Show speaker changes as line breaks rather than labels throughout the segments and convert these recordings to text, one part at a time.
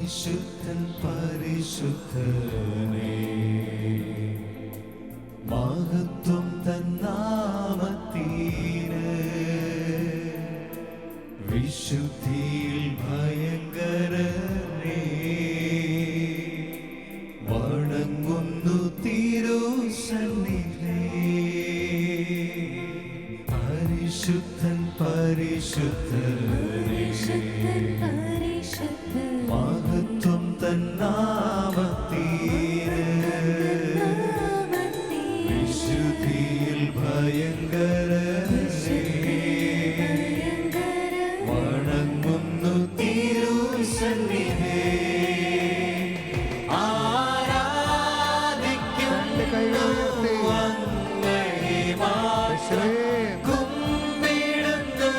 പരിശുദ്ധൻ പരിശുദ്ധനേ, മഹത്വം തന്നാമത്തീന്, വിശുദ്ധിയിൽ ഭയങ്കരനേ, വണങ്ങുന്നു തിരുസന്നിധി. പരിശുദ്ധൻ പരിശുദ്ധനേ, മഹത്വം തന്നാമത്തീന്, വിശുദ്ധിയിൽ ഭയങ്കരനേ, വണങ്ങുന്നു തിരുസന്നിധി. കുമ്പിടുന്നു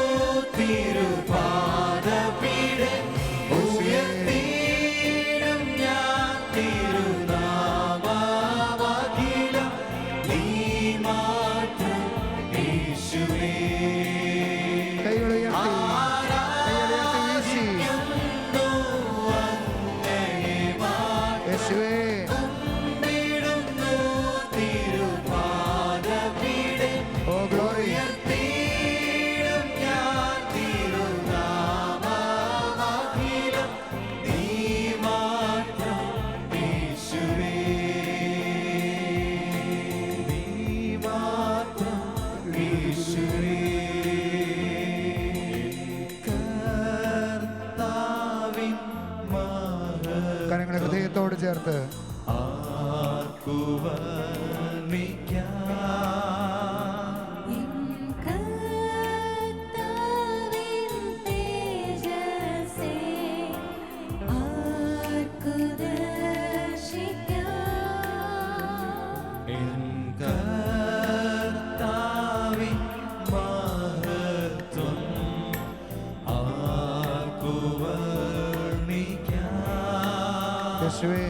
തിരുപാദപീഠേ, ഉയർത്തിയിടും ഞാൻ തിരുനാമമഖിലം. നീ മാത്രം യേശുവേ. ആരാധിക്കുന്നു അങ്ങയെ മാത്രം. കുമ്പിടുന്നു തിരുപാദപീഠേ, ഉയർത്തിയിടും ഞാൻ തിരുനാമമഖിലം. നീ മാത്രം യേശുവേ, നീ മാത്രം യേശുവേ. കർത്താവിൻ
കരങ്ങളെ ഹൃദയത്തോട് ചേർത്ത് യേശുവേ,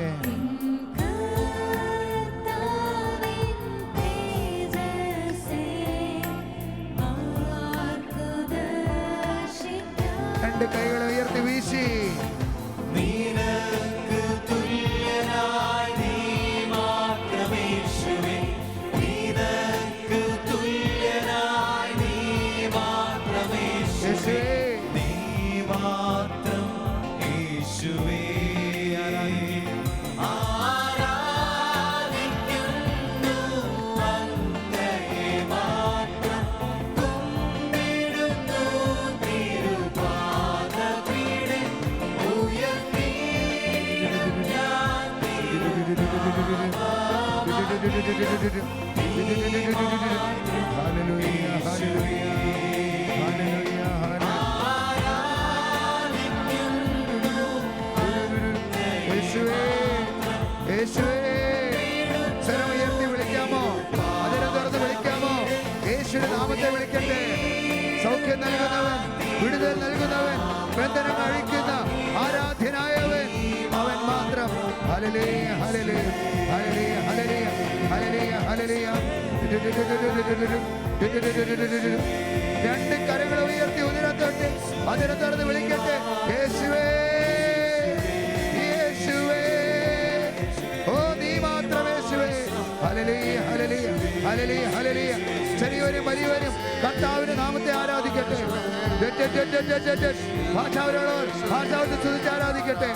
രണ്ട് കൈകളെ ഉയർത്തി വീശി.
നിനക്ക് തുല്യനായി നീ മാത്രം യേശുവേ, നിനക്ക് തുല്യനായി നീ മാത്രം യേശുവേ, നീ മാത്രം യേശുവേ. ആരാധിക്കുന്നു അങ്ങയെ മാത്രം. കുമ്പിടുന്നു തിരുപാദപീഠേ, ഉയർത്തിയിടും ഞാൻ
സ്വരമുയർത്തി വിളിക്കാമോ? അതിനെ തുറന്ന് വിളിക്കാമോ? യേശുവിന്റെ നാമത്തെ വിളിക്കട്ടെ. സൗഖ്യം നൽകുന്നവൻ, വിടുതൽ നൽകുന്നവൻ, ബന്ധനം അഴിക്കുന്ന ആരാധ്യനായവൻ അവൻ മാത്രം. Hallelujah, hallelujah, hallelujah, hallelujah, hallelujah, hallelujah. രണ്ട് കരങ്ങൾ ഉയർത്തി ഉദരത്തോട്ട് അതിനെ തുറന്ന് വിളിക്കട്ടെ. യേശുവേ, യേശുവേ, ഓ നീ മാത്രം യേശുവേ. Hallelujah, hallelujah, hallelujah, hallelujah. ചെറിയവരും വലിയവരും കർത്താവിന്റെ നാമത്തെ ആരാധിക്കട്ടെ. ഭാഷാവിനെ സ്തുതിച്ച് ആരാധിക്കട്ടെ.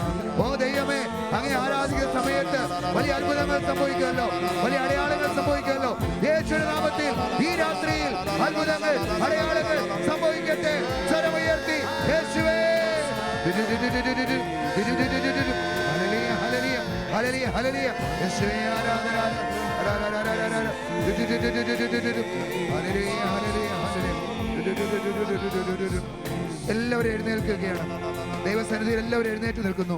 ഓ ദൈവമേ, അങ്ങേ ആരാധിക്കുന്ന സമയത്ത് വലിയ അത്ഭുതങ്ങൾ സംഭവിക്കുമല്ലോ, വലിയ അടയാളങ്ങൾ സംഭവിക്കുമല്ലോ. യേശുവിന്റെ നാമത്തിൽ ഈ രാത്രിയിൽ അത്ഭുതങ്ങൾ, അടയാളങ്ങൾ സംഭവിക്കട്ടെ. സ്വരമുയർത്തി യേശുവേ. Hallelujah, hallelujah, hallelujah, hallelujah. യേശുവേ ആരാധന. എല്ലാവരും എഴുന്നേൽക്കുകയാണ്. ദൈവസന്നിധിയിൽ എല്ലാവരും എഴുന്നേറ്റ് നിൽക്കുന്നു.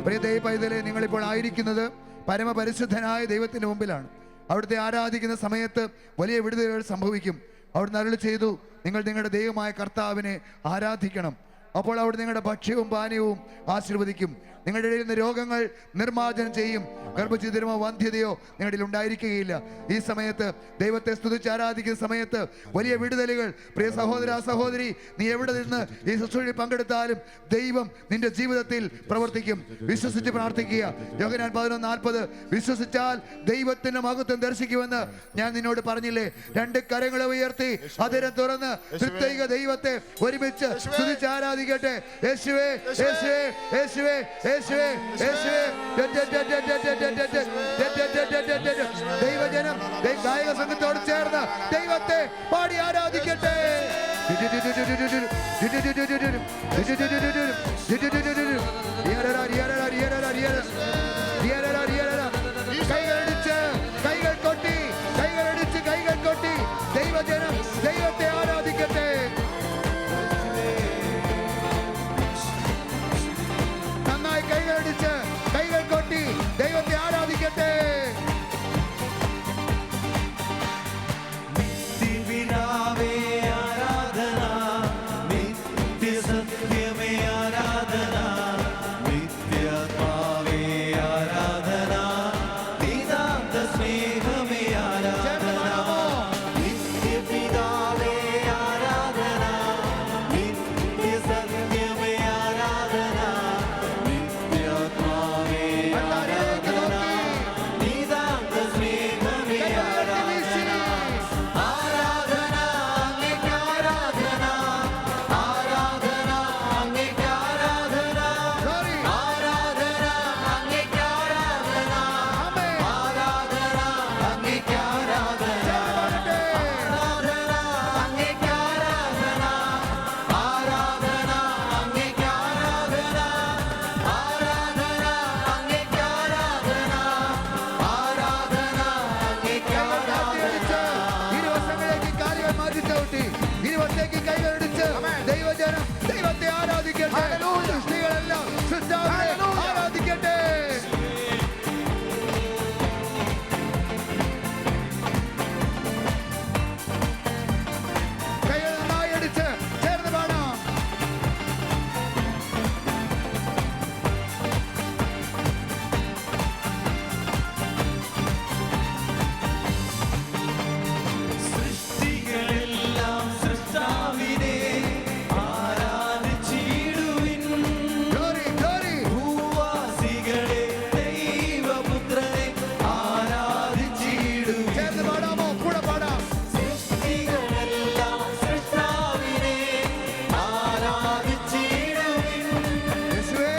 പ്രിയ ദൈവ പൈതലേ, നിങ്ങളിപ്പോൾ ആയിരിക്കുന്നത് പരമപരിശുദ്ധനായ ദൈവത്തിന്റെ മുമ്പിലാണ്. അവിടുത്തെ ആരാധിക്കുന്ന സമയത്ത് വലിയ വിടുതലുകൾ സംഭവിക്കും. അവിടുന്ന് അരുളി ചെയ്തു, നിങ്ങൾ നിങ്ങളുടെ ദൈവമായ കർത്താവിനെ ആരാധിക്കണം. അപ്പോൾ അവിടെ നിങ്ങളുടെ ഭക്ഷ്യവും പാനീയവും ആശീർവദിക്കും. നിങ്ങളുടെ ഇടയിൽ നിന്ന് രോഗങ്ങൾ നിർമ്മാർജ്ജനം ചെയ്യും. ഗർഭഛിദ്രമോ വന്ധ്യതയോ നിങ്ങളുടെ ഉണ്ടായിരിക്കുകയില്ല. ഈ സമയത്ത് ദൈവത്തെ സ്തുതിച്ച് ആരാധിക്കുന്ന സമയത്ത് വലിയ വിടുതലുകൾ. പ്രിയ സഹോദര സഹോദരി, നീ എവിടെ നിന്ന് ഈ ശുശ്രൂഷയിൽ പങ്കെടുത്താലും ദൈവം നിന്റെ ജീവിതത്തിൽ പ്രവർത്തിക്കും. വിശ്വസിച്ച് പ്രാർത്ഥിക്കുക. യോഹന്നാൻ 11:40 വിശ്വസിച്ചാൽ ദൈവത്തിന്റെ മഹത്വം ദർശിക്കുമെന്ന് ഞാൻ നിന്നോട് പറഞ്ഞില്ലേ? രണ്ട് കരങ്ങളെ ഉയർത്തി അതിനെ തുറന്ന് തൃത്വൈക ദൈവത്തെ ഒരുമിച്ച് സ്തുതിച്ച് ആരാധിക്കട്ടെ. യേശുവേ യേശുവേ യേശുവേ യേശുവേ യേശുവേ. ദൈവജനം ഗായക സംഘത്തോട് ചേർന്ന് ദൈവത്തെ പാടി ആരാധിക്കട്ടെ. കൈകളടിച്ച് കൈകൾ കൊട്ടി കൈകളടിച്ച് കൈകൾ കൊട്ടി ദൈവജനം ദൈവത്തെ ആരാധിക്കട്ടെ. നന്നായി കൈകളടിച്ച് കൈകൾ കൊട്ടി ദൈവത്തെ ആരാധിക്കട്ടെ.
നിത്യപിതാവേ ആരാധന, നിത്യസത്യമേ ആരാധന, നിത്യാത്മാവേ ആരാധന, നിതാന്ത സ്നേഹമേ ആരാധന. നിത്യപിതാവേ ആരാധന, നിത്യസത്യമേ ആരാധന, നിത്യാത്മാവേ ആരാധന, നിതാന്ത സ്നേഹമേ ആരാധന. ആരാധന അങ്ങേക്ക് ആരാധന, ആരാധന അങ്ങേക്ക് ആരാധന, ആരാധന അങ്ങേക്ക് ആരാധന, ആരാധന അങ്ങേക്ക് ആരാധന, ആരാധന അങ്ങേക്ക് ആരാധന, ആരാധന അങ്ങേക്ക് ആരാധന, ആരാധന അങ്ങേക്ക് ആരാധന, ആരാധന അങ്ങേക്ക് ആരാധന.
ഇരുവശങ്ങളിലേക്ക് കാലുകൾ മാറ്റി ചവിട്ടി ഇരുവശത്തേക്ക് കൈകളടിച്ച് ദൈവജനം ദൈവത്തെ ആരാധിക്കട്ടെ. സൃഷ്ടികളെല്ലാം സൃഷ്ടാവിനെ ആരാധിക്കട്ടെ. കൈകൾ നന്നായി അടിച്ച് ചേർന്ന് പാടാം.
സൃഷ്ടികളെല്ലാം സൃഷ്ടാവിനെ ആരാധിച്ചിടുവിൻ.
Glory, glory.
ഭൂവാസികളെ ദൈവപുത്രനെ ആരാധിച്ചിടുവിൻ.
ചേർന്ന് പാടാമോ? കൂടെ പാടാം.
സൃഷ്ടികളെല്ലാം സൃഷ്ടാവിനെ ആരാധിച്ചിടുവിൻ.
യേശുവേ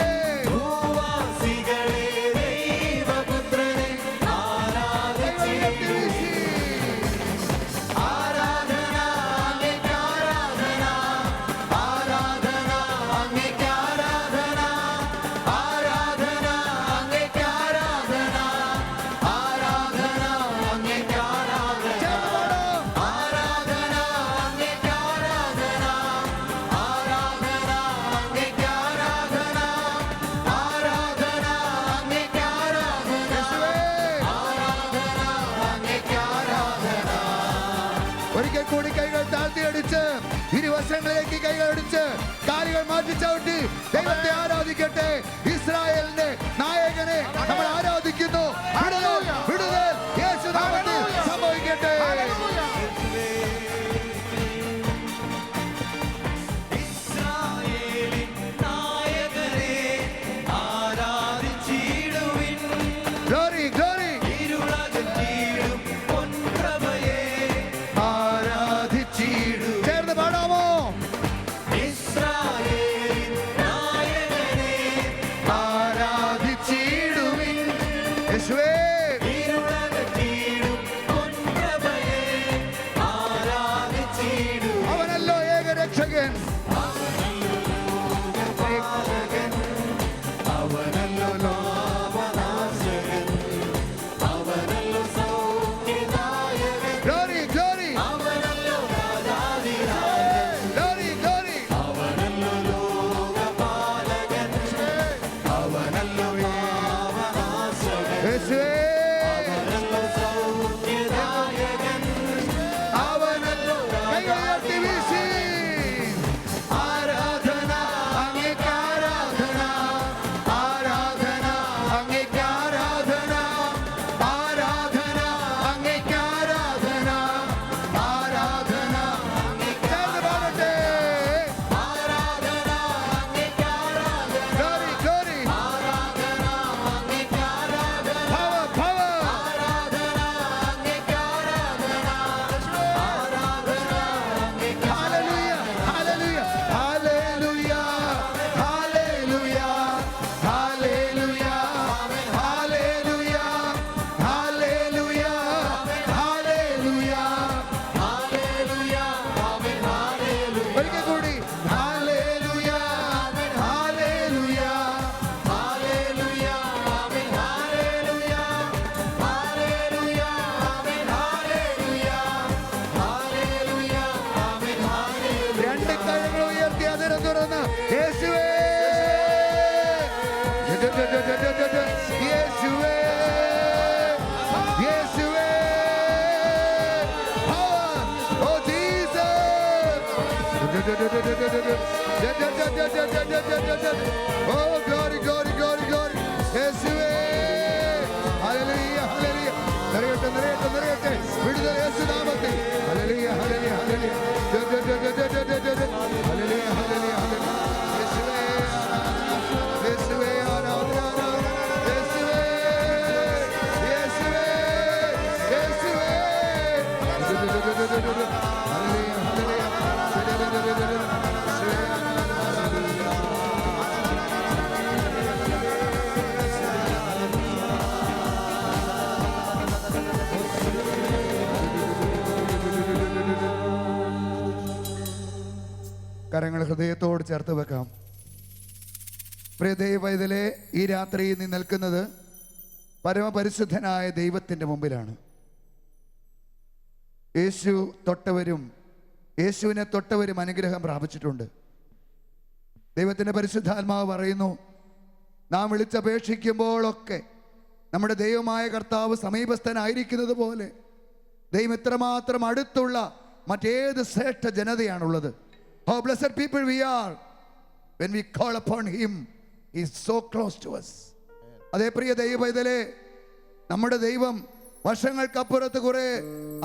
ഭൂവാസികളെ ദൈവപുത്രനെ ആരാധിച്ചിടുവിൻ. ആരാധന അങ്ങേക്ക് ആരാധന, ആരാധന അങ്ങേക്ക് ആരാധന, ആരാധന അങ്ങേക്ക് ആരാധന, ആരാധന അങ്ങേക്ക് ആരാധന, ആരാധന അങ്ങേക്ക് ആരാധന, ആരാധന അങ്ങേക്ക് ആരാധന, ആരാധന അങ്ങേക്ക് ആരാധന, ആരാധന അങ്ങേക്ക് ആരാധന.
ഒരിക്കൽ കൂടി കൈകൾ താഴ്ത്തി അടിച്ച് ഇരുവശങ്ങളിലേക്ക് കൈകൾ അടിച്ച് കാലുകൾ മാറ്റി ചവിട്ടി ദൈവത്തെ ആരാധിക്കട്ടെ. ഇസ്രായേലിന്റെ നായകനെ നമ്മൾ ആരാധിക്കുന്നു. വിടുതൽ, വിടുതൽ യേശുനാമത്തിൽ സംഭവിക്കട്ടെ.
ഇസ്രായേലിൻ നായകനെ ആരാധിച്ചിടുവിൻ.
Glory, glory.
ഇരുളകറ്റിയിടും പൊൻപ്രഭയെ ആരാധിച്ചിടുവിൻ.
ചേർന്ന് പാടാമോ?
ഇസ്രായേലിൻ നായകനെ ആരാധിച്ചിടുവിൻ.
യേശുവേ
ഇരുളകറ്റിയിടും പൊൻപ്രഭയെ ആരാധിച്ചിടുവിൻ.
അവനല്ലോ ഏകരക്ഷകൻ.
അവനല്ലോ ലോകനാശകൻ, അവനല്ലോ സൗഖ്യദായകൻ,
Glory, glory.
അവനല്ലോ രാജാധിരാജൻ,
Glory, glory.
അവനല്ലോ ലോകപാലകൻ, അവനല്ലോ പാപനാശകൻ,
യേശുവേ
അവനല്ലോ സൗഖ്യദായകൻ,
അവനല്ലോ കൈകൾ ഉയർത്തി വീശി.
ആരാധന അങ്ങേക്ക് ആരാധന, ആരാധന
യേശുവേ യേശുവേ oh Jesus oh glory glory glory glory യേശുവേ ഹല്ലേലൂയ ഹല്ലേലൂയ നിറയട്ടെ നിറയട്ടെ നിറയട്ടെ വിടുതൽ യേശുനാമത്തിൽ hallelujah hallelujah hallelujah hallelujah hallelujah hallelujah യേശുവേ യേശുവേ ആരാധന യേശുവേ യേശുവേ യേശുവേ ഹല്ലേലൂയ ഹല്ലേലൂയ കരങ്ങൾ ഹൃദയത്തോട് ചേർത്ത് വെക്കാം. പ്രിയ ദൈവവൈതലേ, ഈ രാത്രിയിൽ നീ നിൽക്കുന്നത് പരമപരിശുദ്ധനായ ദൈവത്തിൻ്റെ മുമ്പിലാണ്. യേശുവിനെ തൊട്ടവരും അനുഗ്രഹം പ്രാപിച്ചിട്ടുണ്ട്. ദൈവത്തിൻ്റെ പരിശുദ്ധാത്മാവ് പറയുന്നു, നാം വിളിച്ചപേക്ഷിക്കുമ്പോഴൊക്കെ നമ്മുടെ ദൈവമായ കർത്താവ് സമീപസ്ഥനായിരിക്കുന്നത് പോലെ ദൈവം എത്രമാത്രം അടുത്തുള്ള മറ്റേത് ശ്രേഷ്ഠ ജനതയാണുള്ളത്. How blessed people we are when we call upon him. He is so close to us. അതേ പ്രിയ ദൈവവൈതലേ, നമ്മുടെ ദൈവം വർഷങ്ങൾക്കപ്പുറത്ത് കുറെ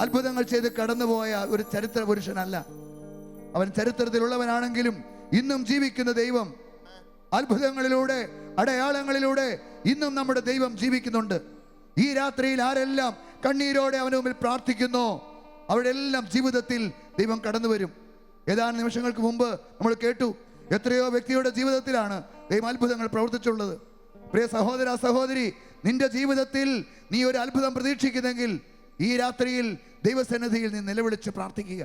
അത്ഭുതങ്ങൾ ചെയ്ത് കടന്നുപോയ ഒരു ചരിത്ര പുരുഷനല്ല. അവൻ ചരിത്രത്തിലുള്ളവനാണെങ്കിലും ഇന്നും ജീവിക്കുന്ന ദൈവം, അത്ഭുതങ്ങളിലൂടെ അടയാളങ്ങളിലൂടെ ഇന്നും നമ്മുടെ ദൈവം ജീവിക്കുന്നുണ്ട്. ഈ രാത്രിയിൽ ആരെല്ലാം കണ്ണീരോടെ അവന് മുമ്പിൽ പ്രാർത്ഥിക്കുന്നോ അവരുടെ എല്ലാം ജീവിതത്തിൽ ദൈവം കടന്നു വരും. ഏതാനും നിമിഷങ്ങൾക്ക് മുമ്പ് നമ്മൾ കേട്ടു, എത്രയോ വ്യക്തിയുടെ ജീവിതത്തിലാണ് ദൈവം അത്ഭുതങ്ങൾ പ്രവർത്തിച്ചുള്ളത്. പ്രിയ സഹോദര സഹോദരി, നിന്റെ ജീവിതത്തിൽ നീ ഒരു അത്ഭുതം പ്രതീക്ഷിക്കുന്നെങ്കിൽ ഈ രാത്രിയിൽ ദൈവസന്നിധിയിൽ നീ നിലവിളിച്ച് പ്രാർത്ഥിക്കുക.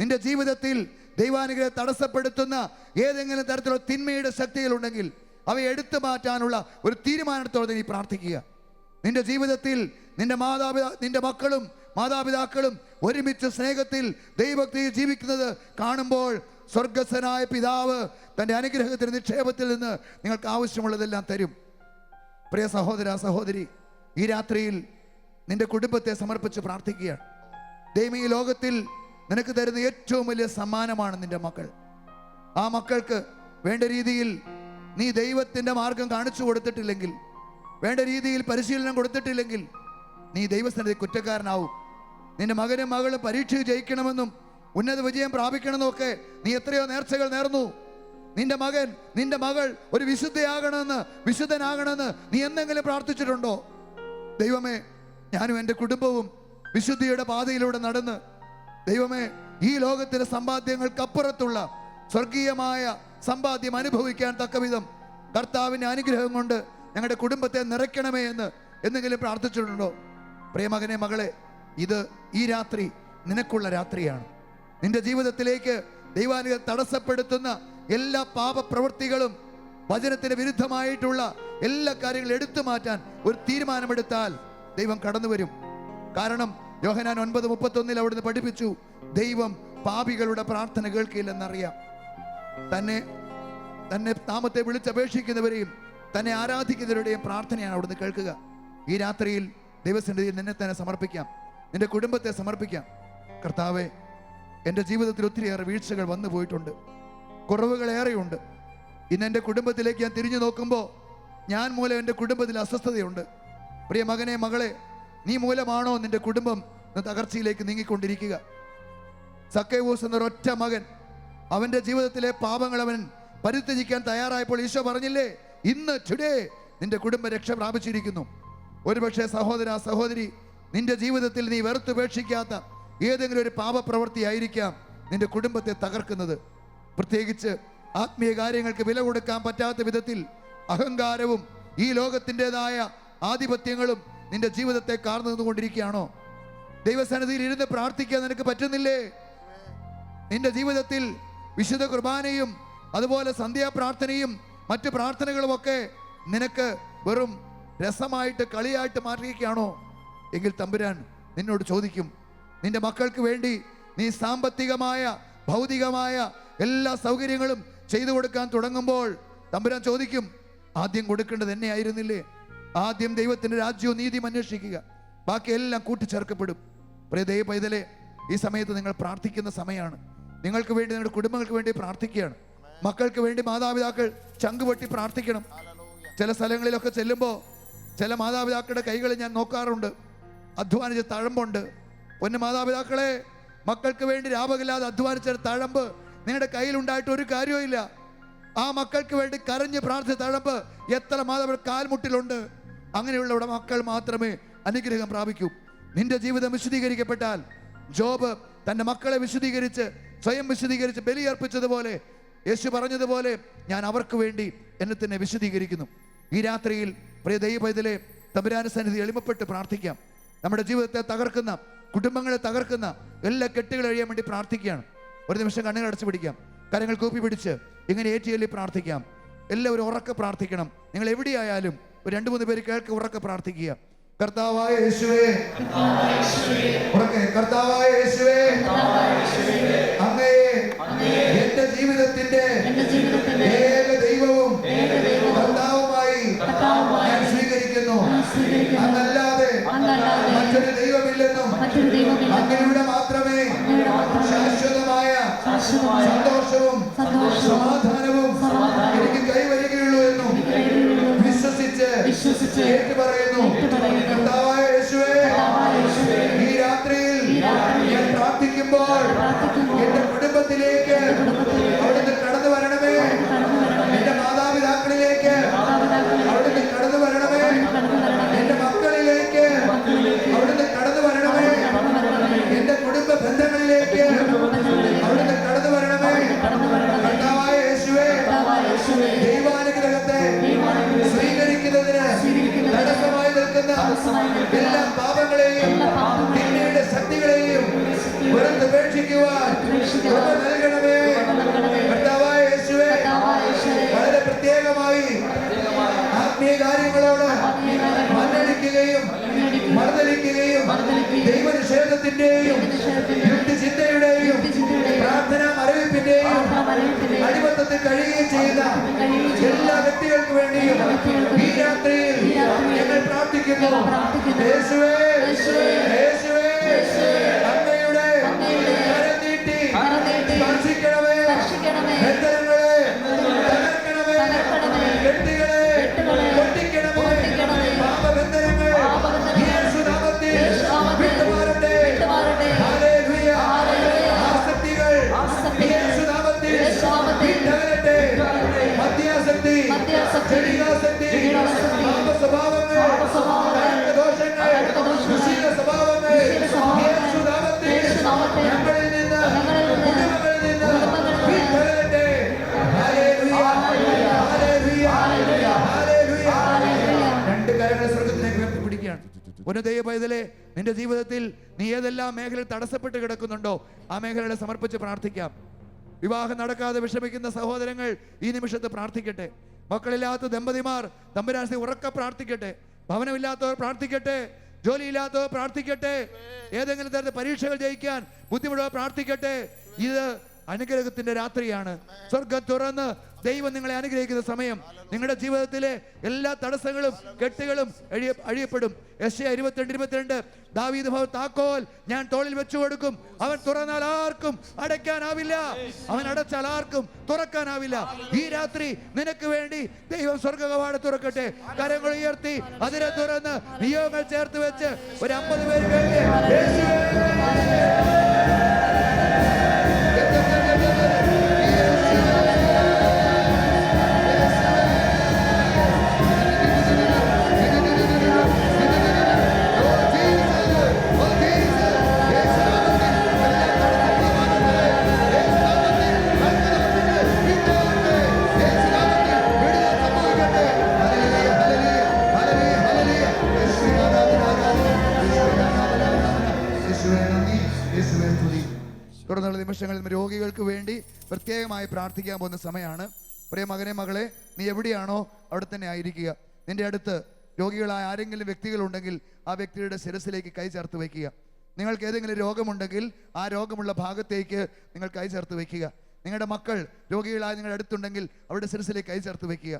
നിന്റെ ജീവിതത്തിൽ ദൈവാനുഗ്രഹം തടസ്സപ്പെടുത്തുന്ന ഏതെങ്കിലും തരത്തിലുള്ള തിന്മയുടെ ശക്തികളുണ്ടെങ്കിൽ അവയെ എടുത്തു മാറ്റാനുള്ള ഒരു തീരുമാനത്തോടെ നീ പ്രാർത്ഥിക്കുക. നിന്റെ ജീവിതത്തിൽ നിന്റെ മക്കളും മാതാപിതാക്കളും ഒരുമിച്ച് സ്നേഹത്തിൽ ദൈവഭക്തിയിൽ ജീവിക്കുന്നത് കാണുമ്പോൾ സ്വർഗസ്ഥനായ പിതാവ് തൻ്റെ അനുഗ്രഹത്തിന് നിക്ഷേപത്തിൽ നിന്ന് നിങ്ങൾക്ക് ആവശ്യമുള്ളതെല്ലാം തരും. പ്രിയ സഹോദര സഹോദരി, ഈ രാത്രിയിൽ നിന്റെ കുടുംബത്തെ സമർപ്പിച്ച് പ്രാർത്ഥിക്കുകയാണ്. ദൈവം ഈ ലോകത്തിൽ നിനക്ക് തരുന്ന ഏറ്റവും വലിയ സമ്മാനമാണ് നിന്റെ മക്കൾ. ആ മക്കൾക്ക് വേണ്ട രീതിയിൽ നീ ദൈവത്തിൻ്റെ മാർഗം കാണിച്ചു കൊടുത്തിട്ടില്ലെങ്കിൽ, വേണ്ട രീതിയിൽ പരിശീലനം കൊടുത്തിട്ടില്ലെങ്കിൽ നീ ദൈവസന്നിധി കുറ്റക്കാരനാവും. നിന്റെ മകനും മകളും പരീക്ഷ ജയിക്കണമെന്നും ഉന്നത വിജയം പ്രാപിക്കണമെന്നും ഒക്കെ നീ എത്രയോ നേർച്ചകൾ നേർന്നു. നിന്റെ മകൻ നിന്റെ മകൾ ഒരു വിശുദ്ധനാകണമെന്ന് നീ എന്തെങ്കിലും പ്രാർത്ഥിച്ചിട്ടുണ്ടോ? ദൈവമേ, ഞാനും എൻ്റെ കുടുംബവും വിശുദ്ധിയുടെ പാതയിലൂടെ നടന്ന് ദൈവമേ ഈ ലോകത്തിലെ സമ്പാദ്യങ്ങൾക്കപ്പുറത്തുള്ള സ്വർഗീയമായ സമ്പാദ്യം അനുഭവിക്കാൻ തക്കവിധം കർത്താവിൻ്റെ അനുഗ്രഹം കൊണ്ട് ഞങ്ങളുടെ കുടുംബത്തെ നിറയ്ക്കണമേ എന്ന് എന്തെങ്കിലും പ്രാർത്ഥിച്ചിട്ടുണ്ടോ? പ്രിയമകനെ മകളെ, ഇത് ഈ രാത്രി നിനക്കുള്ള രാത്രിയാണ്. നിന്റെ ജീവിതത്തിലേക്ക് ദൈവാനുഗ്രഹം തടസ്സപ്പെടുത്തുന്ന എല്ലാ പാപപ്രവൃത്തികളും വചനത്തിന് വിരുദ്ധമായിട്ടുള്ള എല്ലാ കാര്യങ്ങളും എടുത്തു മാറ്റാൻ ഒരു തീരുമാനമെടുത്താൽ ദൈവം കടന്നു വരും. കാരണം യോഹന്നാൻ 9:31 അവിടുന്ന് പഠിപ്പിച്ചു, ദൈവം പാപികളുടെ പ്രാർത്ഥന കേൾക്കില്ലെന്നറിയാം. തന്നെ നാമത്തെ വിളിച്ചപേക്ഷിക്കുന്നവരെയും തന്നെ ആരാധിക്കുന്നവരുടെയും പ്രാർത്ഥനയാണ് അവിടുന്ന് കേൾക്കുക. ഈ രാത്രിയിൽ ദൈവസന്നിധിയിൽ നിന്നെ തന്നെ സമർപ്പിക്കാം, നിന്റെ കുടുംബത്തെ സമർപ്പിക്കാം. കർത്താവേ, എൻ്റെ ജീവിതത്തിൽ ഒത്തിരിയേറെ വീഴ്ചകൾ വന്നു പോയിട്ടുണ്ട്, കുറവുകളേറെയുണ്ട്. ഇന്ന് എൻ്റെ കുടുംബത്തിലേക്ക് ഞാൻ തിരിഞ്ഞു നോക്കുമ്പോൾ ഞാൻ മൂലം എൻ്റെ കുടുംബത്തിൽ അസ്വസ്ഥതയുണ്ട്. പ്രിയ മകനെ മകളെ, നീ മൂലമാണോ നിന്റെ കുടുംബം തകർച്ചയിലേക്ക് നീങ്ങിക്കൊണ്ടിരിക്കുക? സക്കേവൂസ് എന്നൊരൊറ്റ മകൻ, അവൻ്റെ ജീവിതത്തിലെ പാപങ്ങൾ അവൻ പരിത്യജിക്കാൻ തയ്യാറായപ്പോൾ ഈശോ പറഞ്ഞില്ലേ, ഇന്ന് ടുഡേ നിന്റെ കുടുംബം രക്ഷ പ്രാപിച്ചിരിക്കുന്നു. ഒരുപക്ഷെ സഹോദര സഹോദരി, നിന്റെ ജീവിതത്തിൽ നീ വെറുത്തുപേക്ഷിക്കാത്ത ഏതെങ്കിലും ഒരു പാപപ്രവൃത്തി ആയിരിക്കാം നിന്റെ കുടുംബത്തെ തകർക്കുന്നത്. പ്രത്യേകിച്ച് ആത്മീയ കാര്യങ്ങൾക്ക് വില കൊടുക്കാൻ പറ്റാത്ത വിധത്തിൽ അഹങ്കാരവും ഈ ലോകത്തിൻ്റെതായ ആധിപത്യങ്ങളും നിന്റെ ജീവിതത്തെ കാർന്നു നിന്നുകൊണ്ടിരിക്കുകയാണോ? ദൈവസന്നിധിയിൽ ഇരുന്ന് പ്രാർത്ഥിക്കാൻ നിനക്ക് പറ്റുന്നില്ലേ? നിന്റെ ജീവിതത്തിൽ വിശുദ്ധ കുർബാനയും അതുപോലെ സന്ധ്യാപ്രാർത്ഥനയും മറ്റ് പ്രാർത്ഥനകളുമൊക്കെ നിനക്ക് വെറും രസമായിട്ട് കളിയായിട്ട് മാറിയിരിക്കുകയാണോ? എങ്കിൽ തമ്പുരാൻ നിന്നോട് ചോദിക്കും, നിന്റെ മക്കൾക്ക് വേണ്ടി നീ സാമ്പത്തികമായ ഭൗതികമായ എല്ലാ സൗകര്യങ്ങളും ചെയ്തു കൊടുക്കാൻ തുടങ്ങുമ്പോൾ തമ്പുരാൻ ചോദിക്കും, ആദ്യം കൊടുക്കേണ്ടത് എന്നെ ആയിരുന്നില്ലേ? ആദ്യം ദൈവത്തിന്റെ രാജ്യവും നീതിയും അന്വേഷിക്കുക, ബാക്കിയെല്ലാം കൂട്ടിച്ചേർക്കപ്പെടും. പ്രിയ ദൈവ പൈതലേ, ഈ സമയത്ത് നിങ്ങൾ പ്രാർത്ഥിക്കുന്ന സമയമാണ്. നിങ്ങൾക്ക് വേണ്ടി, നിങ്ങളുടെ കുടുംബങ്ങൾക്ക് വേണ്ടി പ്രാർത്ഥിക്കുകയാണ്. മക്കൾക്ക് വേണ്ടി മാതാപിതാക്കൾ ചങ്കുപൊട്ടി പ്രാർത്ഥിക്കണം. ചില സ്ഥലങ്ങളിലൊക്കെ ചെല്ലുമ്പോൾ ചില മാതാപിതാക്കളുടെ കൈകൾ ഞാൻ നോക്കാറുണ്ട്, അധ്വാനിച്ച തഴമ്പുണ്ട്. പൊന്നു മാതാപിതാക്കളെ, മക്കൾക്ക് വേണ്ടി രാപകലാതെ അധ്വാനിച്ച തഴമ്പ് നിങ്ങളുടെ കയ്യിലുണ്ടായിട്ട് ഒരു കാര്യവും. ആ മക്കൾക്ക് വേണ്ടി കരഞ്ഞ് പ്രാർത്ഥിച്ച തഴമ്പ് എത്ര മാതാപിതാക്കൾ കാൽമുട്ടിലുണ്ട്. അങ്ങനെയുള്ള മക്കൾ മാത്രമേ അനുഗ്രഹം പ്രാപിക്കൂ. നിന്റെ ജീവിതം വിശുദ്ധീകരിക്കപ്പെട്ടാൽ, ജോബ് തൻ്റെ മക്കളെ വിശുദ്ധീകരിച്ച് സ്വയം വിശുദ്ധീകരിച്ച് ബലിയർപ്പിച്ചതുപോലെ, യേശു പറഞ്ഞതുപോലെ, ഞാൻ അവർക്ക് വേണ്ടി എന്നെ തന്നെ വിശുദ്ധീകരിക്കുന്നു. ഈ രാത്രിയിൽ പ്രിയ ദൈവ പൈതലേ, തമ്പുരാന്റെ സന്നിധി എളിമപ്പെട്ട് പ്രാർത്ഥിക്കാം. നമ്മുടെ ജീവിതത്തെ തകർക്കുന്ന, കുടുംബങ്ങളെ തകർക്കുന്ന എല്ലാ കെട്ടുകൾ കഴിയാൻ വേണ്ടി പ്രാർത്ഥിക്കുകയാണ്. ഒരു നിമിഷം കണ്ണുകൾ അടച്ചു പിടിക്കാം, കരങ്ങൾ കൂപ്പി പിടിച്ച് ഇങ്ങനെ ഏറ്റുചൊല്ലി പ്രാർത്ഥിക്കാം. എല്ലാവരും ഉറക്കെ പ്രാർത്ഥിക്കണം. നിങ്ങൾ എവിടെയായാലും ഒരു 2-3 പേര് കേൾക്ക് ഉറക്കെ പ്രാർത്ഥിക്കുക. കർത്താവായ യേശുവേ, ഉറക്കെ, കർത്താവായ യേശുവേ, അങ്ങയെ എന്റെ ജീവിതത്തിന്റെ ഏക ദൈവവും കർത്താവുമായി ഞാൻ സ്വീകരിക്കുന്നു. അങ്ങല്ലാതെ മറ്റൊരു ദൈവമില്ലെന്നും അങ്ങയുടെ മാത്രമേ ശാശ്വതമായ സന്തോഷവും സമാധാനവും എനിക്ക് കൈവരികയുള്ളൂ എന്നും വിശ്വസിച്ച് ഏറ്റുപറയുന്നു. കർത്താവായ യേശുവേ, ഈ രാത്രിയിൽ ഞാൻ പ്രാർത്ഥിക്കുമ്പോൾ എന്റെ കുടുംബത്തിലേക്ക് അവിടുന്ന് കടന്നു വരണമേ. എന്റെ മാതാപിതാക്കളിലേക്ക് അവിടുന്ന് കടന്നു വരണമേ. എന്റെ മക്കളിലേക്ക് അവിടുന്ന് കടന്നു വരണമേ. എന്റെ കുടുംബ ബന്ധങ്ങളിലേക്ക് അവിടുന്ന് കടന്നു വരണമേ. കർത്താവായ യേശുവേ, ദൈവാനുഗ്രഹത്തെ സ്വീകരിക്കുന്നതിന് തടസ്സമായി നിൽക്കുന്ന എല്ലാ പാപങ്ങളെയും തിന്മയുടെ ശക്തികളെയും പുറത്തുപേക്ഷിക്കുവാൻ കൃപ നൽകണമേ. കർത്താവായ യേശുവേ, വളരെ പ്രത്യേകമായി ആത്മീയ കാര്യങ്ങളോട് മണ്ണടിക്കുകയും മറുതലിക്കുകയും ദൈവനിഷേധത്തിന്റെയും യുക്തിചിന്തയുടെയും പ്രാർത്ഥനാ മരവിപ്പിന്റെയും അടിമത്തത്തിൽ കഴിയുകയും ചെയ്യുന്ന എല്ലാ വ്യക്തികൾക്ക് വേണ്ടിയും ഈ രാത്രിയിൽ ഞങ്ങൾ പ്രാർത്ഥിക്കുന്നു. യേശുവേ, യേശുവേ, അങ്ങയുടെ കരം നീട്ടി സ്പർശിക്കണമേ. ബന്ധനങ്ങളെ തകർക്കണമേ. കെട്ടുകളെ പൊട്ടിക്കണമേ. പാപബന്ധനങ്ങൾ യേശുനാമത്തിൽ വിട്ടുമാറട്ടെ. ഹല്ലേലൂയ. ആസക്തികൾ യേശുനാമത്തിൽ വിട്ടകലട്ടെ. മദ്യാസക്തി, ജഡികാസക്തി, പാപസ്വഭാവങ്ങൾ, ദോഷങ്ങൾ, ദുശീല സ്വഭാവങ്ങൾ യേശുനാമത്തിൽ ഞങ്ങളിൽ നിന്ന്, കുടുംബങ്ങളിൽ നിന്ന് വിട്ടകലട്ടെ. ഹല്ലേലൂയ. ഹല്ലേലൂയ. ഹല്ലേലൂയ. രണ്ട് കരങ്ങൾ സ്വർഗ്ഗത്തിലേക്ക് ഉയർത്തിപ്പിടിക്കുകയാണ്. ഉന്നതയ പൈതലേ, നിന്റെ ജീവിതത്തിൽ നീ ഏതെല്ലാം മേഖലയിൽ തടസ്സപ്പെട്ട് കിടക്കുന്നുണ്ടോ ആ മേഖലകളെ സമർപ്പിച്ച് പ്രാർത്ഥിക്കാം. വിവാഹം നടക്കാതെ വിഷമിക്കുന്ന സഹോദരങ്ങൾ ഈ നിമിഷത്ത് പ്രാർത്ഥിക്കട്ടെ. മക്കളില്ലാത്ത ദമ്പതിമാർ തമ്പുരാനെ ഉറക്കെ പ്രാർത്ഥിക്കട്ടെ. ഭവനമില്ലാത്തവർ പ്രാർത്ഥിക്കട്ടെ. ജോലിയില്ലാത്തവർ പ്രാർത്ഥിക്കട്ടെ. ഏതെങ്കിലും തരത്തിൽ പരീക്ഷകൾ ജയിക്കാൻ ബുദ്ധിമുട്ടുള്ളവർ പ്രാർത്ഥിക്കട്ടെ. ഇത് അനുഗ്രഹത്തിന്റെ രാത്രിയാണ്. സ്വർഗം തുറന്ന് ദൈവം നിങ്ങളെ അനുഗ്രഹിക്കുന്ന സമയം. നിങ്ങളുടെ ജീവിതത്തിലെ എല്ലാ തടസ്സങ്ങളും കെട്ടുകളും അഴിയപ്പെടും. യെശയ്യാ 22:22 ദാവീദ് ഭവൻ താക്കോൽ ഞാൻ തോളിൽ വെച്ചു കൊടുക്കും, അവൻ തുറന്നാൽ ആർക്കും അടയ്ക്കാനാവില്ല, അവൻ അടച്ചാൽ ആർക്കും തുറക്കാനാവില്ല. ഈ രാത്രി നിനക്ക് വേണ്ടി ദൈവം സ്വർഗ്ഗകവാടം തുറക്കട്ടെ. കരങ്ങൾ ഉയർത്തി അതിനെ തുറന്ന് നിയോഗങ്ങൾ ചേർത്ത് വെച്ച് ഒരു 50 പേര് വേണ്ടി തുടർന്നുള്ള നിമിഷങ്ങളിൽ രോഗികൾക്ക് വേണ്ടി പ്രത്യേകമായി പ്രാർത്ഥിക്കാൻ പോകുന്ന സമയമാണ്. പ്രിയ മകനെ, മകളെ, നീ എവിടെയാണോ അവിടെ തന്നെ ആയിരിക്കുക. നിന്റെ അടുത്ത് രോഗികളായ ആരെങ്കിലും വ്യക്തികളുണ്ടെങ്കിൽ ആ വ്യക്തിയുടെ ശിരസിലേക്ക് കൈ ചേർത്ത് വയ്ക്കുക. നിങ്ങൾക്ക് ഏതെങ്കിലും രോഗമുണ്ടെങ്കിൽ ആ രോഗമുള്ള ഭാഗത്തേക്ക് നിങ്ങൾ കൈ ചേർത്ത് വയ്ക്കുക. നിങ്ങളുടെ മക്കൾ രോഗികളായി നിങ്ങളുടെ അടുത്തുണ്ടെങ്കിൽ അവരുടെ ശിരസിലേക്ക് കൈ ചേർത്ത് വയ്ക്കുക.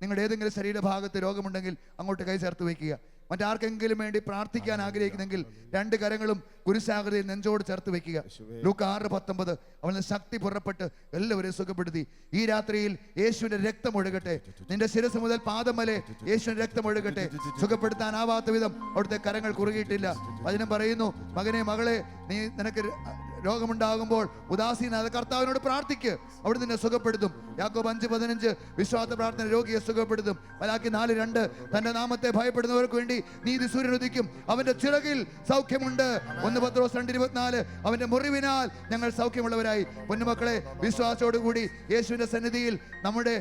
നിങ്ങളുടെ ഏതെങ്കിലും ശരീരഭാഗത്ത് രോഗമുണ്ടെങ്കിൽ അങ്ങോട്ട് കൈ ചേർത്ത് വയ്ക്കുക. മറ്റാർക്കെങ്കിലും വേണ്ടി പ്രാർത്ഥിക്കാൻ ആഗ്രഹിക്കുന്നെങ്കിൽ രണ്ട് കരങ്ങളും കുരിശാകൃതിയിൽ നെഞ്ചോട് ചേർത്ത് വെക്കുക. ലൂക്ക 6:19 അവന് ശക്തി പുറപ്പെട്ട് എല്ലാവരെയും സുഖപ്പെടുത്തി. ഈ രാത്രിയിൽ യേശുവിന്റെ രക്തം ഒഴുകട്ടെ, നിന്റെ ശിരസ് മുതൽ പാദം വരെ യേശുവിന്റെ രക്തം ഒഴുകട്ടെ. സുഖപ്പെടുത്താനാവാത്ത വിധം അവിടുത്തെ കരങ്ങൾ കുറുകിയിട്ടില്ല. വചനം പറയുന്നു, മകനെ മകളെ, നിനക്ക് രോഗമുണ്ടാകുമ്പോൾ ഉദാസീനത കർത്താവിനോട് പ്രാർത്ഥിക്ക്, അവിടെ നിന്നെ സുഖപ്പെടുത്തും. യാക്കോബ് 5:15 വിശ്വാസ പ്രാർത്ഥന രോഗിയെ സുഖപ്പെടുത്തും. മലാക്കി 4:2 തന്റെ നാമത്തെ ഭയപ്പെടുന്നവർക്ക് വേണ്ടി നീതി സൂര്യൻ ഉദിക്കും, അവന്റെ ചിറകിൽ സൗഖ്യമുണ്ട്. 1 പത്രോസ് 2:24 അവന്റെ മുറിവിനാൽ ഞങ്ങൾ സൗഖ്യമുള്ളവരായി. പൊന്നുമക്കളെ, വിശ്വാസത്തോടുകൂടി യേശുവിന്റെ സന്നിധിയിൽ നമ്മുടെ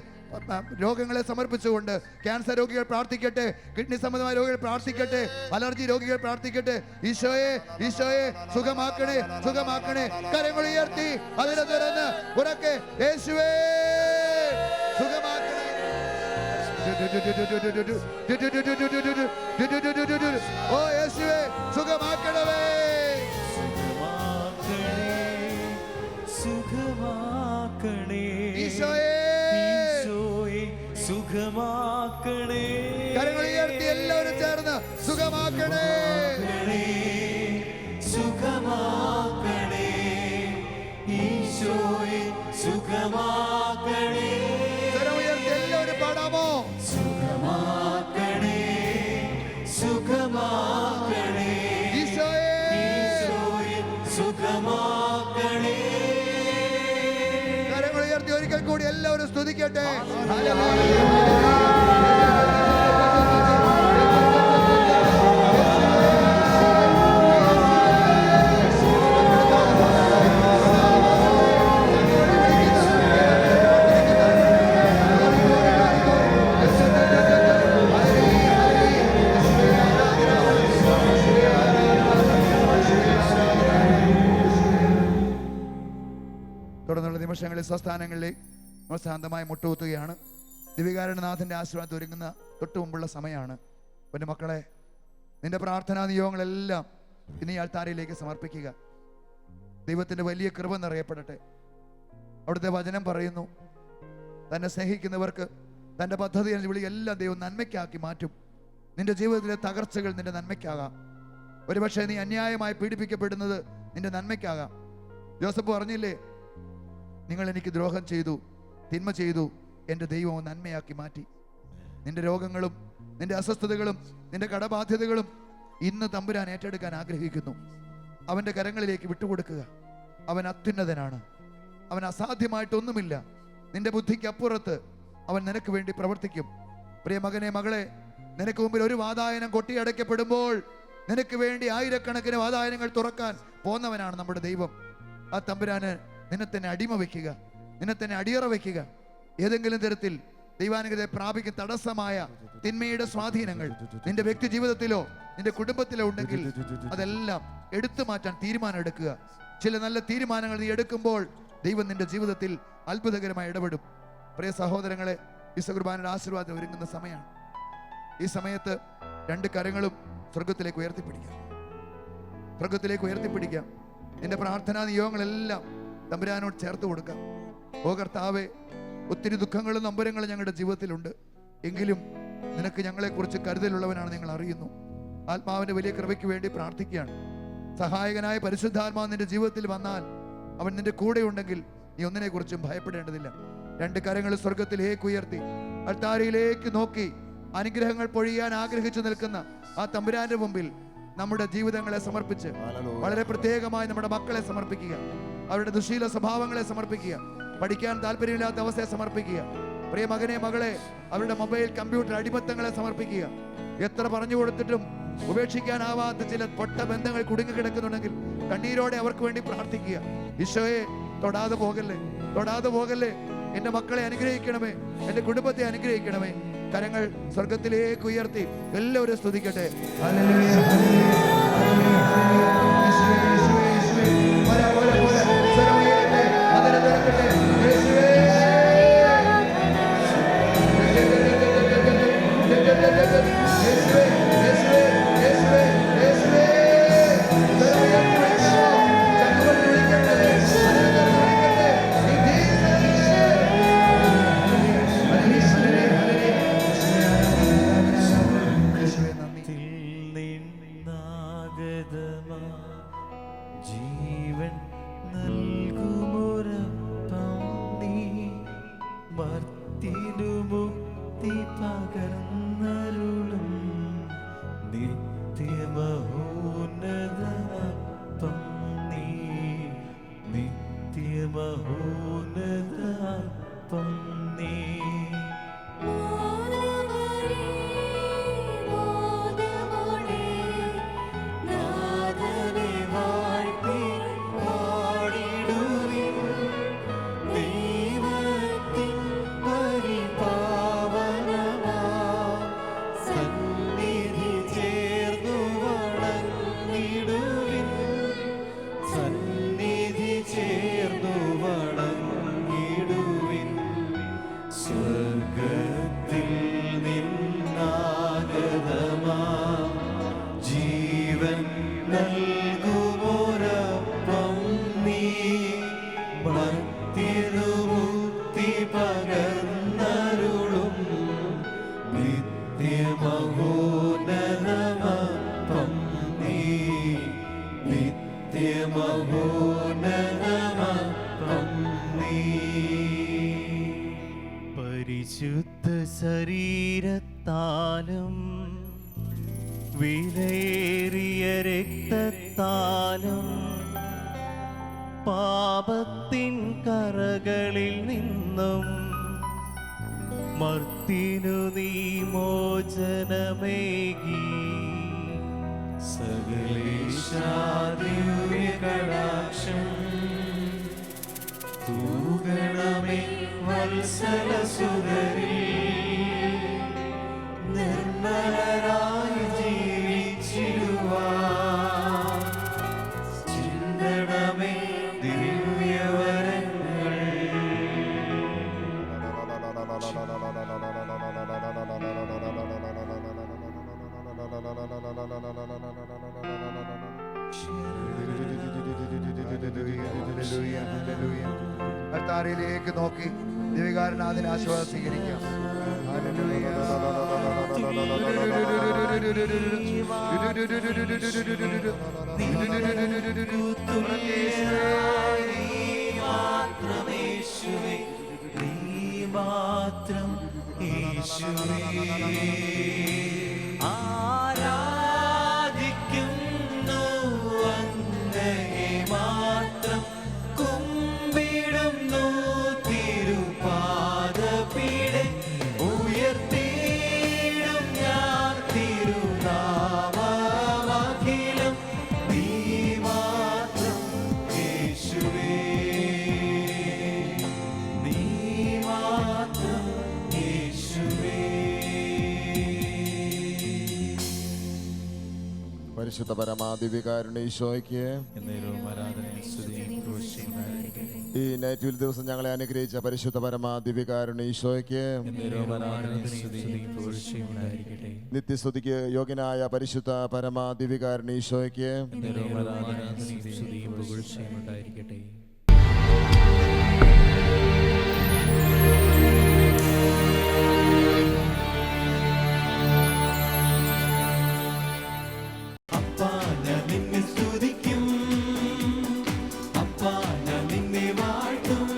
രോഗങ്ങളെ സമർപ്പിച്ചുകൊണ്ട് ക്യാൻസർ രോഗികൾ പ്രാർത്ഥിക്കട്ടെ, കിഡ്നി സംബന്ധമായ രോഗികൾ പ്രാർത്ഥിക്കട്ടെ, അലർജി രോഗികൾ പ്രാർത്ഥിക്കട്ടെ. ഈശോയെ ഈശോയെ സുഖമാക്കണേ, സുഖമാക്കണേ. കരങ്ങൾ ഉയർത്തി അതിനെ തുറന്ന് ഉറക്കെ യേശുവേ സുഖമാക്കണേ. ഓ യേശുവേ സുഖമാക്കണമേ,
സുഖമാക്കണേ
ഈശോയെ
സുഖമാക്കണേ.
കരങ്ങൾ ഉയർത്തി എല്ലാവരും ചേർന്ന് സുഖമാക്കണേ,
സുഖമാക്കണേ ഈശോയെ സുഖമാക്കണേ.
കരം ഉയർത്തി എല്ലാവരും പാടാമോ?
സുഖമാക്കണേ സുഖമാക്കണേ
ഈശോയെ
ഈശോയെ സുഖമാക്കണേ.
കരങ്ങൾ ഉയർത്തി ഒരിക്കൽ കൂടി എല്ലാവരും സ്തുതിക്കട്ടെ. തുടർന്നുള്ള നിമിഷങ്ങളിൽ സ്വസ്ഥാനങ്ങളിൽ നമ്മൾ ശാന്തമായി മുട്ടുകുത്തുകയാണ്. ദിവികാരണനാഥന്റെ ആശീർവാദം ഒരുങ്ങുന്ന തൊട്ടു മുമ്പുള്ള സമയമാണ്. പിന്നെ മക്കളെ, നിന്റെ പ്രാർത്ഥനാ നിയോഗങ്ങളെല്ലാം ഇനി ആൾത്താരയിലേക്ക് സമർപ്പിക്കുക. ദൈവത്തിന്റെ വലിയ കൃപ നിറയപ്പെടട്ടെ. അവിടുത്തെ വചനം പറയുന്നു, തന്നെ സ്നേഹിക്കുന്നവർക്ക് തന്റെ പദ്ധതി എല്ലാം ദൈവം നന്മയ്ക്കാക്കി മാറ്റും. നിന്റെ ജീവിതത്തിലെ തകർച്ചകൾ നിന്റെ നന്മയ്ക്കാകാം. ഒരുപക്ഷെ നീ അന്യായമായി പീഡിപ്പിക്കപ്പെടുന്നത് നിന്റെ നന്മയ്ക്കാകാം. ജോസഫ് പറഞ്ഞില്ലേ, നിങ്ങൾ എനിക്ക് ദ്രോഹം ചെയ്തു, തിന്മ ചെയ്തു, എൻ്റെ ദൈവം നന്മയാക്കി മാറ്റി. നിന്റെ രോഗങ്ങളും നിന്റെ അസ്വസ്ഥതകളും നിന്റെ കടബാധ്യതകളും ഇന്ന് തമ്പുരാൻ ഏറ്റെടുക്കാൻ ആഗ്രഹിക്കുന്നു. അവൻ്റെ കരങ്ങളിലേക്ക് വിട്ടുകൊടുക്കുക. അവൻ അത്യുന്നതനാണ്, അവൻ അസാധ്യമായിട്ടൊന്നുമില്ല. നിന്റെ ബുദ്ധിക്ക് അപ്പുറത്ത് അവൻ നിനക്ക് വേണ്ടി പ്രവർത്തിക്കും. പ്രിയ മകനെ മകളെ, നിനക്ക് മുമ്പിൽ ഒരു വാതായനം കൊട്ടിയടയ്ക്കപ്പെടുമ്പോൾ നിനക്ക് വേണ്ടി ആയിരക്കണക്കിന് വാതായനങ്ങൾ തുറക്കാൻ പോന്നവനാണ് നമ്മുടെ ദൈവം. ആ തമ്പുരാന് നിന്നെ തന്നെ അടിമ വയ്ക്കുക, നിന്നെ തന്നെ അടിയറ വയ്ക്കുക. ഏതെങ്കിലും തരത്തിൽ ദൈവാനുഗ്രഹത്തെ പ്രാപിക്കുന്ന തടസ്സമായ തിന്മയുടെ സ്വാധീനങ്ങൾ നിന്റെ വ്യക്തി ജീവിതത്തിലോ നിന്റെ കുടുംബത്തിലോ ഉണ്ടെങ്കിൽ അതെല്ലാം എടുത്തു മാറ്റാൻ തീരുമാനം എടുക്കുക. ചില നല്ല തീരുമാനങ്ങൾ നീ എടുക്കുമ്പോൾ ദൈവം നിന്റെ ജീവിതത്തിൽ അത്ഭുതകരമായി ഇടപെടും. പ്രിയ സഹോദരങ്ങളെ, വിശ്വകുർബാനയുടെ ആശീർവാദം ഒരുങ്ങുന്ന സമയമാണ്. ഈ സമയത്ത് രണ്ട് കരങ്ങളും സ്വർഗത്തിലേക്ക് ഉയർത്തിപ്പിടിക്കാം, സ്വർഗത്തിലേക്ക് ഉയർത്തിപ്പിടിക്കാം. നിന്റെ പ്രാർത്ഥനാ നിയോഗങ്ങളെല്ലാം തമ്പുരാനോട് ചേർത്ത് കൊടുക്കാം. ഓ കർത്താവേ, ഒത്തിരി ദുഃഖങ്ങളും നമ്പരങ്ങളും ഞങ്ങളുടെ ജീവിതത്തിലുണ്ട്, എങ്കിലും നിനക്ക് ഞങ്ങളെക്കുറിച്ച് കരുതലുള്ളവനാണ് ഞങ്ങൾ അറിയുന്നു. ആത്മാവിന്റെ വലിയ കൃപയ്ക്ക് വേണ്ടി പ്രാർത്ഥിക്കുകയാണ്. സഹായകനായ പരിശുദ്ധാത്മാവ് നിന്റെ ജീവിതത്തിൽ വന്നാൽ അവൻ നിന്റെ കൂടെ ഉണ്ടെങ്കിൽ നീ ഒന്നിനെക്കുറിച്ചും ഭയപ്പെടേണ്ടതില്ല. രണ്ട് കരങ്ങൾ സ്വർഗത്തിലേക്ക് ഉയർത്തി അൾത്താരയിലേക്ക് നോക്കി അനുഗ്രഹങ്ങൾ പൊഴിയാൻ ആഗ്രഹിച്ചു നിൽക്കുന്ന ആ തമ്പുരാന്റെ മുമ്പിൽ നമ്മുടെ ജീവിതങ്ങളെ സമർപ്പിച്ച്, വളരെ പ്രത്യേകമായി നമ്മുടെ മക്കളെ സമർപ്പിക്കുക, അവരുടെ ദുശീല സ്വഭാവങ്ങളെ സമർപ്പിക്കുക, പഠിക്കാൻ താല്പര്യമില്ലാത്ത അവസ്ഥയെ സമർപ്പിക്കുക. പ്രിയ മകനെ മകളെ, അവരുടെ മൊബൈൽ കമ്പ്യൂട്ടർ അടിമത്തങ്ങളെ സമർപ്പിക്കുക. എത്ര പറഞ്ഞു കൊടുത്തിട്ടും ഉപേക്ഷിക്കാനാവാത്ത ചില പൊട്ട ബന്ധങ്ങൾ കുടുങ്ങിക്കിടക്കുന്നുണ്ടെങ്കിൽ കണ്ണീരോടെ അവർക്ക് വേണ്ടി പ്രാർത്ഥിക്കുക. ഈശോയെ, തൊടാതെ പോകല്ലേ, തൊടാതെ പോകല്ലേ. എന്റെ മക്കളെ അനുഗ്രഹിക്കണമേ, എന്റെ കുടുംബത്തെ അനുഗ്രഹിക്കണമേ. കരങ്ങൾ സ്വർഗത്തിലേക്ക് ഉയർത്തി എല്ലാവരും സ്തുതിക്കട്ടെ.
നിത്യമഹോന്നതമപ്പം നീ, നിത്യമഹോന്നതമപ്പം നീ.
പരിശുദ്ധ ശരീരത്താലും വിലയേറിയ രക്തത്താലും പാപത്തിൻ കറകളിൽ നിന്നും മർത്തിനു നീ മോചനമേകി.
സകലേശാദിവ്യകടാക്ഷം തൂകണമേ വത്സലസുതരിൽ, നിർമ്മലരായി ജീവിച്ചിടുവാൻ ചിന്തണമേ ദിവ്യവരങ്ങൾ.
കർത്താവിലേക്ക് നോക്കി ദിവികാരനാഥിന് ആശ്വാസം സ്വീകരിക്കാം.
മാത്രമേശുവേ, നീ മാത്രം യേശുവേ. ആരാധിക്കുന്നു അങ്ങയെ മാത്രം, കുമ്പിടുന്നു തിരുപാദപീഠേ, ഉയർത്തിയിടും ഞാൻ തിരുനാമമഖിലം. നീ മാത്രം യേശുവേ, നീ മാത്രം യേശുവേ.
പരിശുദ്ധ പരമാദിവ്യകാരുണ്യ ഈശോയ്ക്ക് ഈ നൈറ്റിൽ ദിവസം ഞങ്ങളെ അനുഗ്രഹിച്ച പരിശുദ്ധ പരമാദിവ്യകാരുണ്യ ഈശോയ്ക്ക് നിത്യസ്തുതിക്ക് യോഗ്യനായ പരിശുദ്ധ പരമാദിവ്യകാരുണ്യ ഈശോയ്ക്ക്
അപ്പാ ഞാൻ നിന്നെ സ്തുതിക്കും, അപ്പാ ഞാൻ നിന്നെ വാഴ്ത്തും,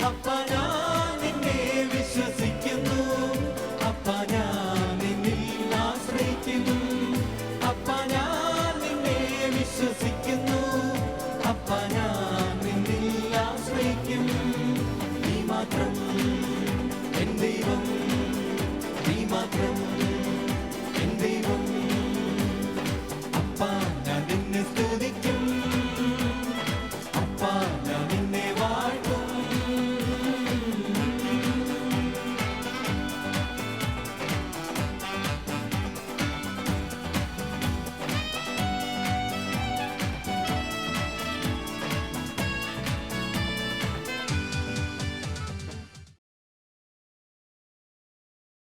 അപ്പാ ഞാൻ നിന്നെ വിശ്വസിക്കുന്നു, അപ്പാ ഞാൻ നിന്നിൽ ആശ്രയിക്കും, അപ്പാ ഞാൻ നിന്നെ വിശ്വസിക്കുന്നു, അപ്പാ ഞാൻ നിന്നിൽ ആശ്രയിക്കും. നീ മാത്രം